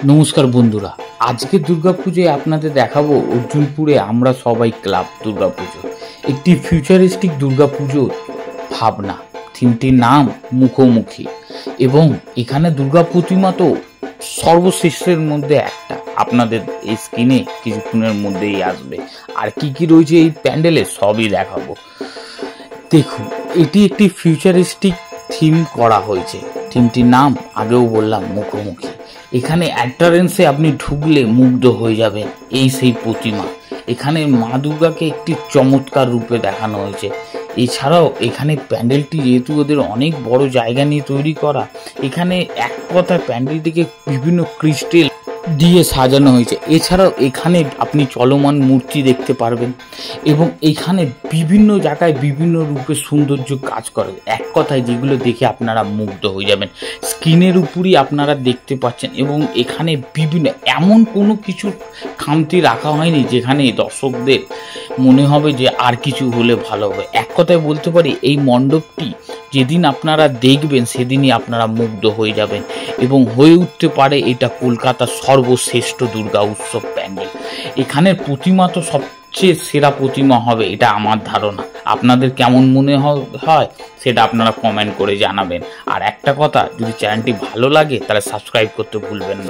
নমস্কার বন্ধুরা, আজকে দুর্গাপুজোয় আপনাদের দেখাবো অর্জুনপুরে আমরা সবাই ক্লাব দুর্গাপুজো, একটি ফিউচারিস্টিক দুর্গাপুজোর ভাবনা। থিমটির নাম মুখোমুখি এবং এখানে দুর্গা প্রতিমা তো সর্বশ্রেষ্ঠের মধ্যে একটা আপনাদের এই স্ক্রিনে কিছুক্ষণের মধ্যেই আসবে। আর কি কি রয়েছে এই প্যান্ডেলে সবই দেখাবো। দেখুন, এটি একটি ফিউচারিস্টিক থিম করা হয়েছে। থিমটির নাম আগেও বললাম মুখোমুখি। এখানে এন্ট্রান্সে আপনি ঢুকলে মুগ্ধ হয়ে যাবেন, এই সেই প্রতিমা। এখানে মা দুর্গাকে একটি চমৎকার রূপে দেখানো হয়েছে। এছাড়াও এখানে প্যান্ডেলটি যেহেতু ওদের অনেক বড় জায়গা নিয়ে তৈরি করা, এখানে এক কথায় প্যান্ডেলটিকে বিভিন্ন ক্রিস্টাল দিয়ে সাজানো হয়েছে। এছাড়াও এখানে আপনি চলমান মূর্তি দেখতে পারবেন এবং এখানে বিভিন্ন জায়গায় বিভিন্ন রূপে সৌন্দর্য কাজ করে। এক কথায় যেগুলো দেখে আপনারা মুগ্ধ হয়ে যাবেন। স্ক্রিনের উপরই আপনারা দেখতে পাচ্ছেন এবং এখানে বিভিন্ন এমন কোনো কিছু খামতি রাখা হয়নি যেখানে দর্শকদের মনে হবে যে আর কিছু হলে ভালো হবে। এক কথায় বলতে পারি, এই মণ্ডপটি যেদিন আপনারা দেখবেন সেদিনই আপনারা মুগ্ধ হয়ে যাবেন এবং হয়ে উঠতে পারে এটা কলকাতার সর্বশ্রেষ্ঠ দুর্গা উৎসব প্যান্ডেল। এখানের প্রতিমা তো সবচেয়ে সেরা প্রতিমা হবে, এটা আমার ধারণা। আপনাদের কেমন মনে হয় সেটা আপনারা কমেন্ট করে জানাবেন। আর একটা কথা, যদি চ্যানেলটি ভালো লাগে তাহলে সাবস্ক্রাইব করতে ভুলবেন না।